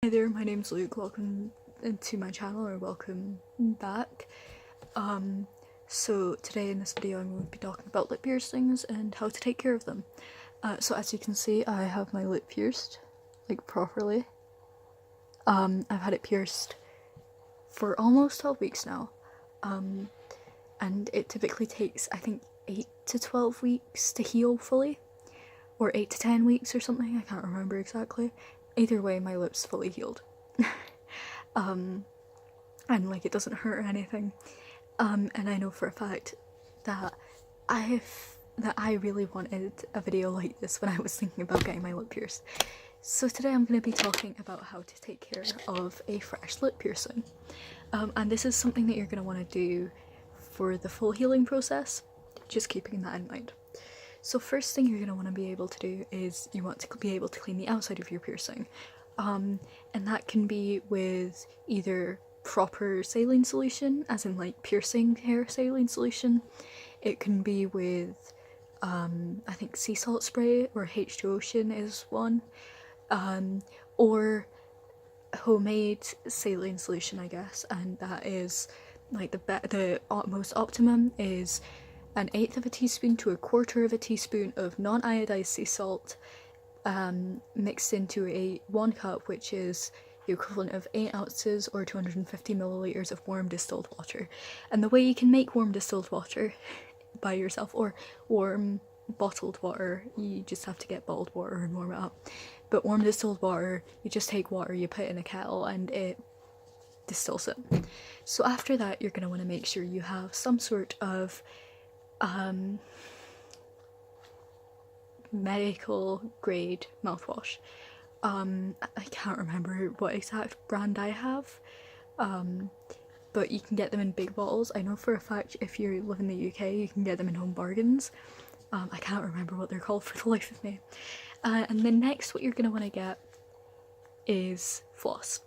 Hi there, my name's Luke. Welcome to my channel, or welcome back. So today in this video I'm going to be talking about lip piercings and how to take care of them. So as you can see, I have my lip pierced, like properly. I've had it pierced for almost 12 weeks now. And it typically takes, I think, 8 to 12 weeks to heal fully. Or 8 to 10 weeks or something, I can't remember exactly. Either way, my lip's fully healed. And like it doesn't hurt or anything. And I know for a fact that I really wanted a video like this when I was thinking about getting my lip pierced. So today I'm going to be talking about how to take care of a fresh lip piercing. And this is something that you're going to want to do for the full healing process, just keeping that in mind. So first thing you're going to want to be able to do is you want to be able to clean the outside of your piercing. And that can be with either proper saline solution, as in like piercing hair saline solution. It can be with, I think sea salt spray or H2 Ocean is one. Or homemade saline solution, I guess, and that is like the most optimum is 1/8 of a teaspoon to 1/4 of a teaspoon of non-iodized sea salt mixed into 1 cup, which is the equivalent of 8 ounces or 250 milliliters of warm distilled water. And the way you can make warm distilled water by yourself, or warm bottled water, you just have to get bottled water and warm it up. But warm distilled water, you just take water, you put it in a kettle and it distills it. So after that, you're going to want to make sure you have some sort of medical grade mouthwash. I can't remember what exact brand I have, but you can get them in big bottles. I know for a fact if you live in the UK you can get them in Home Bargains. I can't remember what they're called for the life of me. And then next what you're going to want to get is floss.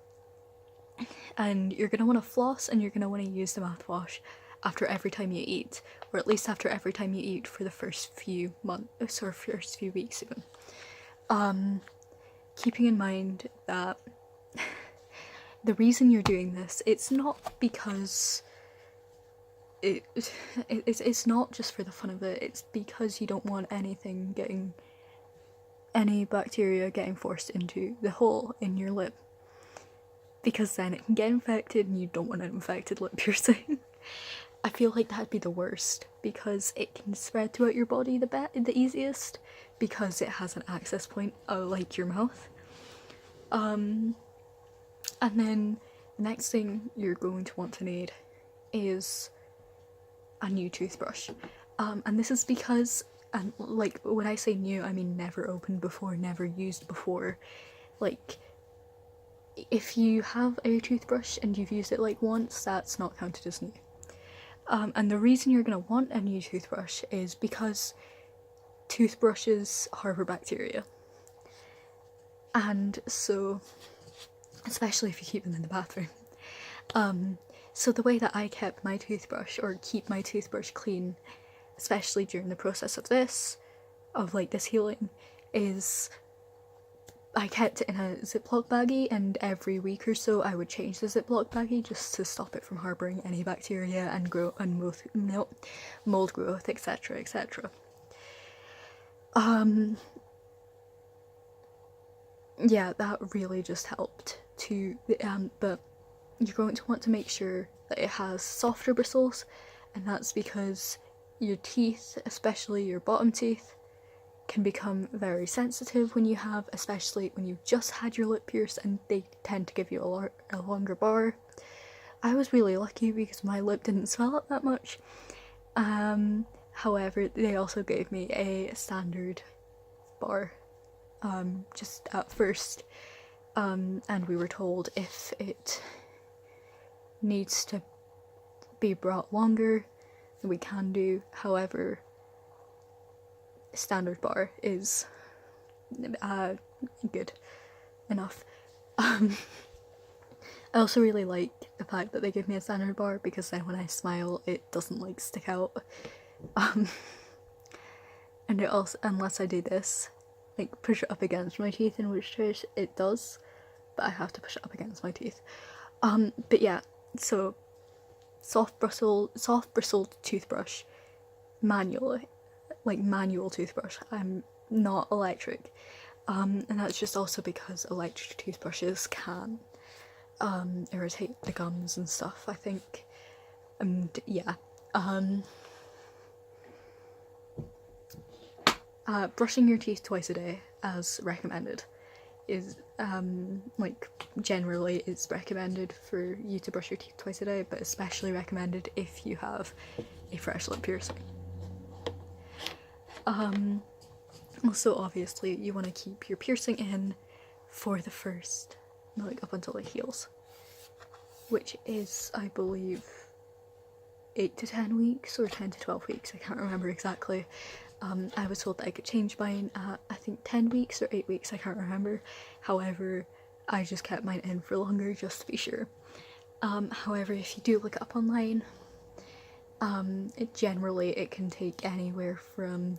And you're going to want to floss and you're going to want to use the mouthwash after every time you eat, or at least after every time you eat for the first few months or first few weeks even. Keeping in mind that the reason you're doing this, it's not because it's not just for the fun of it, it's because you don't want any bacteria getting forced into the hole in your lip, because then it can get infected and you don't want an infected lip piercing. I feel like that'd be the worst, because it can spread throughout your body the easiest, because it has an access point like your mouth. And then the next thing you're going to want to need is a new toothbrush. And this is because, and like when I say new, I mean never opened before, never used before. Like, if you have a toothbrush and you've used it like once, that's not counted as new. And the reason you're going to want a new toothbrush is because toothbrushes harbour bacteria. And so, especially if you keep them in the bathroom. So the way that I kept my toothbrush, or keep my toothbrush clean, especially during the process of this healing, is I kept it in a Ziploc baggie, and every week or so I would change the Ziploc baggie just to stop it from harbouring any bacteria and mold growth, etc, etc. Yeah, that really just helped to, but you're going to want to make sure that it has softer bristles, and that's because your teeth, especially your bottom teeth, can become very sensitive especially when you've just had your lip pierced, and they tend to give you a longer bar. I was really lucky because my lip didn't swell up that much. However, they also gave me a standard bar, just at first, and we were told if it needs to be brought longer, we can do. However, standard bar is good enough. I also really like the fact that they give me a standard bar, because then when I smile it doesn't like stick out. And it also, unless I do this, like push it up against my teeth, in which case it does, but I have to push it up against my teeth. But yeah, so soft bristled toothbrush, manual toothbrush. I'm not electric, and that's just also because electric toothbrushes can irritate the gums and stuff, I think. And yeah, brushing your teeth twice a day as recommended is like generally it's recommended for you to brush your teeth twice a day, but especially recommended if you have a fresh lip piercing. Also obviously you want to keep your piercing in for the first, like, up until it heals, which is, I believe, 8 to 10 weeks or 10 to 12 weeks, I can't remember exactly. I was told that I could change mine at, I think, 10 weeks or 8 weeks, I can't remember. However, I just kept mine in for longer just to be sure. However, if you do look it up online, it can take anywhere from,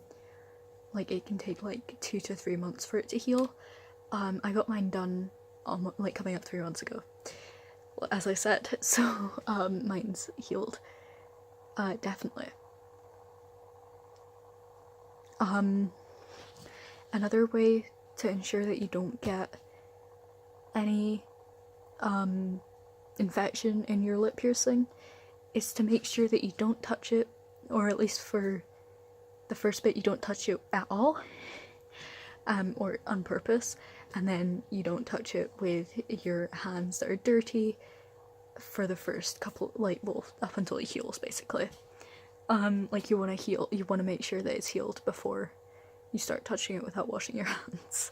like, it can take like 2 to 3 months for it to heal. I got mine done like coming up 3 months ago, as I said, so mine's healed, definitely. Another way to ensure that you don't get any infection in your lip piercing is to make sure that you don't touch it, or at least for the first bit you don't touch it at all, or on purpose, and then you don't touch it with your hands that are dirty for the first couple, like, well, up until it heals, basically. Like, you want to make sure that it's healed before you start touching it without washing your hands.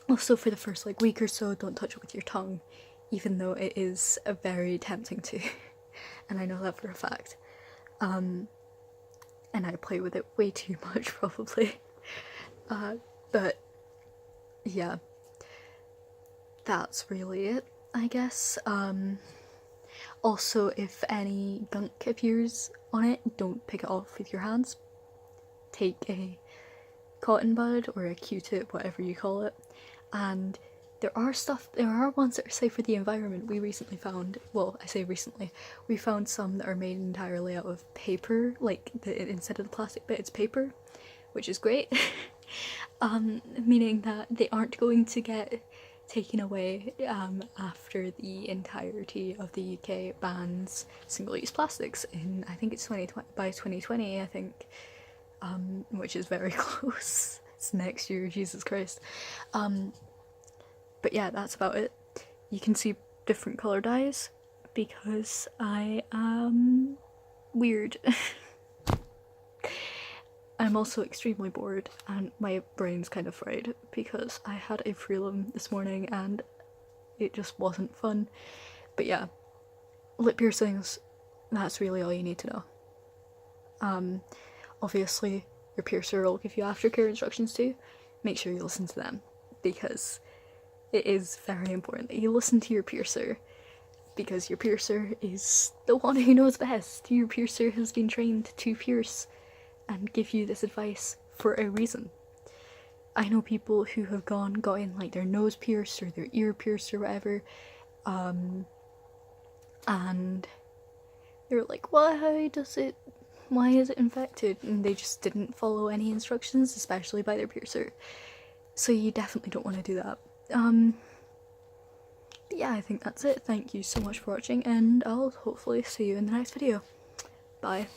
Also, for the first, like, week or so, don't touch it with your tongue, even though it is very tempting to, and I know that for a fact. And I play with it way too much, probably. But yeah, that's really it, I guess. Also, if any gunk appears on it, don't pick it off with your hands. Take a cotton bud or a Q-tip, whatever you call it, and there are ones that are safe for the environment. We recently found, well, I say recently, we found some that are made entirely out of paper, like, instead of the plastic bit, it's paper, which is great. Meaning that they aren't going to get taken away after the entirety of the UK bans single-use plastics in, I think it's by 2020, I think, which is very close. It's next year, Jesus Christ. But yeah, that's about it. You can see different colour dyes because I am weird. I'm also extremely bored and my brain's kind of fried because I had a prelim this morning and it just wasn't fun. But yeah, lip piercings, that's really all you need to know. Obviously your piercer will give you aftercare instructions too. Make sure you listen to them because it is very important that you listen to your piercer, because your piercer is the one who knows best. Your piercer has been trained to pierce and give you this advice for a reason. I know people who have gotten like their nose pierced or their ear pierced or whatever, and they're like, why is it infected? And they just didn't follow any instructions, especially by their piercer. So you definitely don't want to do that. But yeah, I think that's it. Thank you so much for watching, and I'll hopefully see you in the next video. Bye.